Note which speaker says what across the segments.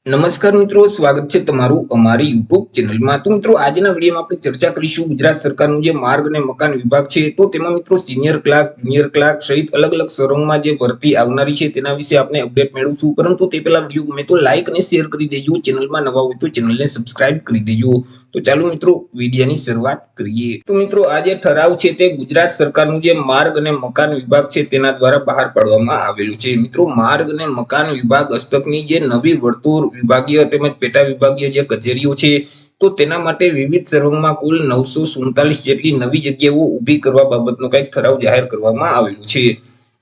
Speaker 1: નમસ્કાર મિત્રો, સ્વાગત છે તમારું અમારી યુટ્યુબ ચેનલમાં। તો મિત્રો, આજના વિડીયોમાં આપણે ચર્ચા કરીશું ગુજરાત સરકારનું જે માર્ગ અને મકાન વિભાગ છે, તો તેમાં મિત્રો સિનિયર ક્લાર્ક, જુનિયર ક્લાર્ક સહિત અલગ અલગ સ્તરોમાં જે ભરતી આવનારી છે તેના વિશે આપણે અપડેટ મેળવશું। પરંતુ તે પહેલા વિડીયો ગમે તો લાઈક અને શેર કરી દેજો, ચેનલમાં નવા હોય તો ચેનલને સબસ્ક્રાઇબ કરી દેજો। તો ચાલો મિત્રો, વિડીયોની શરૂઆત કરીએ। તો મિત્રો, આ જે ઠરાવ છે તે ગુજરાત સરકારનું જે માર્ગ અને મકાન વિભાગ છે તેના દ્વારા બહાર પાડવામાં આવેલું છે। મિત્રો, માર્ગ અને મકાન વિભાગ હસ્તકની જે નવી વર્તુળ વિભાગીય તેમજ પેટા વિભાગીય જે કચેરીઓ છે, તો તેના માટે વિવિધ સર્વરમાં કુલ 947 જેટલી નવી જગ્યાઓ ઊભી કરવા બાબતનો કંઈક ઠરાવ જાહેર કરવામાં આવેલો છે।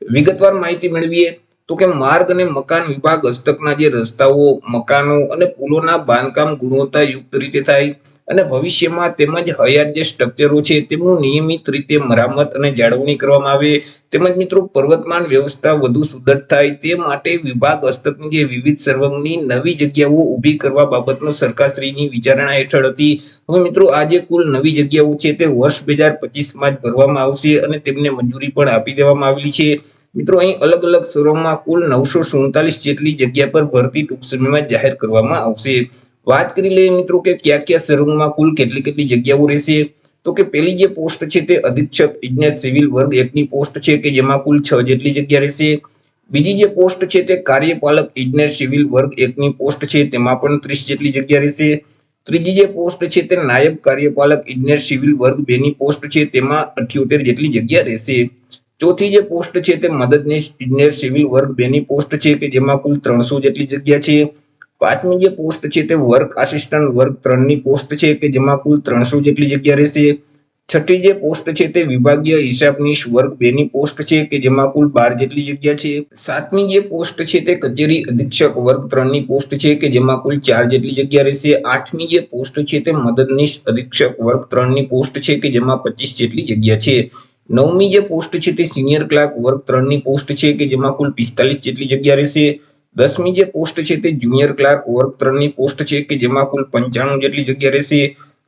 Speaker 1: વિગતવાર માહિતી મેળવીએ તો કે માર્ગ અને મકાન વિભાગ હસ્તકના જે રસ્તાઓ, મકાનો અને પુલોના બાંધકામ ગુણવત્તાયુક્ત રીતે થાય અને ભવિષ્યમાં તેમજ હયાત જે સ્ટ્રક્ચરો છે તેમનું નિયમિત રીતે મરામત અને જાળવણી કરવામાં આવે, તેમજ મિત્રો પર્વતમાન વ્યવસ્થા વધુ સુદૃઢ થાય તે માટે વિભાગ હસ્તકની જે વિવિધ સર્વંગની નવી જગ્યાઓ ઊભી કરવા બાબતનો સરકારશ્રીની વિચારણા હેઠળ હતી। હવે મિત્રો, આ જે કુલ નવી જગ્યાઓ છે તે વર્ષ 2025માં જ ભરવામાં આવશે અને તેમને મંજૂરી પણ આપી દેવામાં આવેલી છે। મિત્રો, અહીં અલગ અલગ શહેરોમાં કુલ 947 જેટલી જગ્યા પર ભરતી ટૂંક સમયમાં જાહેર કરવામાં આવશે। વાત કરી લઈએ મિત્રો કે કયા કયા શહેરોમાં કુલ કેટલી કેટલી જગ્યાઓ રહેશે, તો કે પહેલી જે પોસ્ટ છે તે અધિક્ષક ઇજનેર સિવિલ વર્ગ 1 ની પોસ્ટ છે કે જેમાં કુલ 6 જેટલી જગ્યા રહેશે। બીજી જે પોસ્ટ છે તે કાર્યપાલક ઇજનેર સિવિલ વર્ગ 1 ની પોસ્ટ છે તેમાં પણ 30 જેટલી જગ્યા રહેશે। ત્રીજી જે પોસ્ટ છે તે નાયબ કાર્યપાલક ઇજનેર સિવિલ વર્ગ 2 ની પોસ્ટ છે તેમાં 78 જેટલી જગ્યા રહેશે। ચોથી જે પોસ્ટ છે તે મદદનીશ ઇજનેર સિવિલ વર્ગ 2 ની પોસ્ટ છે કે જેમાં કુલ 300 જેટલી જગ્યા છે। પાંચમી જે પોસ્ટ છે તે વર્ક આસિસ્ટન્ટ વર્ગ 3 ની પોસ્ટ છે કે જેમાં કુલ 300 જેટલી જગ્યા રહેશે। છઠ્ઠી જે પોસ્ટ છે તે વિભાગીય હિસાબનીશ વર્ગ 2 ની પોસ્ટ છે કે જેમાં કુલ 12 જેટલી જગ્યા છે। સાતમી જે પોસ્ટ છે તે કચેરી અધિક્ષક વર્ગ 3 ની પોસ્ટ છે કે જેમાં કુલ 4 જેટલી જગ્યા રહેશે। આઠમી જે પોસ્ટ છે તે મદદનીશ અધિક્ષક વર્ગ 3 ની પોસ્ટ છે કે જેમાં 25 જેટલી જગ્યા છે। નવમી જે પોસ્ટ છે તે સિનિયર ક્લાર્ક વર્ગ 3 ની પોસ્ટ છે કે જેમાં કુલ 45 જેટલી જગ્યા રહેશે। દસમી જે પોસ્ટ છે તે જુનિયર ક્લાર્ક વર્ગ 3 ની પોસ્ટ છે કે જેમાં કુલ 95 જેટલી જગ્યા રહેશે।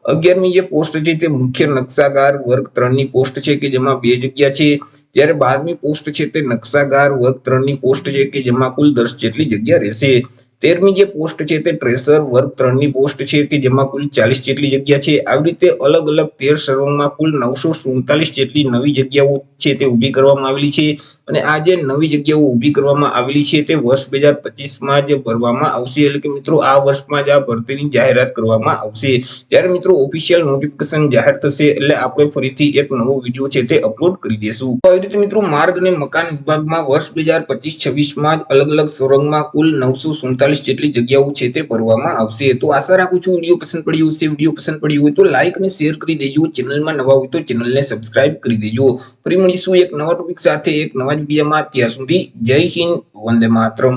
Speaker 1: 11મી જે પોસ્ટ છે તે મુખ્ય નકશાકાર વર્ગ 3 ની પોસ્ટ છે કે જેમાં 2 જગ્યા છે। જ્યારે 12મી પોસ્ટ છે તે નકશાકાર વર્ગ 3 ની પોસ્ટ છે કે જેમાં કુલ 10 જેટલી જગ્યા રહેશે। 13મી જે પોસ્ટ છે તે ટ્રેસર વર્ગ 3 ની પોસ્ટ છે કે જેમાં કુલ 40 જેટલી જગ્યા છે। આવી રીતે અલગ અલગ 13 સર્વમાં કુલ 947 જેટલી નવી જગ્યાઓ છે તે ઊભી કરવામાં આવેલી છે અને આ જે નવી જગ્યાઓ ઊભી કરવામાં આવેલી છે તે વર્ષ 2025માં જ ભરવામાં આવશે। એટલે કે મિત્રો, આ વર્ષમાં જ આ ભરતીની જાહેરાત કરવામાં આવશે। ત્યારે મિત્રો ઓફિશિયલ નોટિફિકેશન જાહેર થશે એટલે આપણે ફરીથી એક નવો વિડીયો છે તે અપલોડ કરી દેશું। તો આવી રીતે મિત્રો, માર્ગ અને મકાન વિભાગમાં વર્ષ 2025-26માં જ અલગ અલગ સુરંગમાં કુલ 947 જેટલી જગ્યાઓ છે તે ભરવામાં આવશે। તો આશા રાખું છું વિડીયો પસંદ પડ્યો હશે। વિડીયો પસંદ પડ્યો હોય તો લાઈક અને શેર કરી દેજો, ચેનલમાં નવા હોય તો ચેનલને સબસ્ક્રાઇબ કરી દેજો। ફરી મળીશું એક નવા ટોપિક સાથે એક નવા જ વિડીયોમાં। ત્યાં સુધી જય હિન્દ, વંદે માતરમ।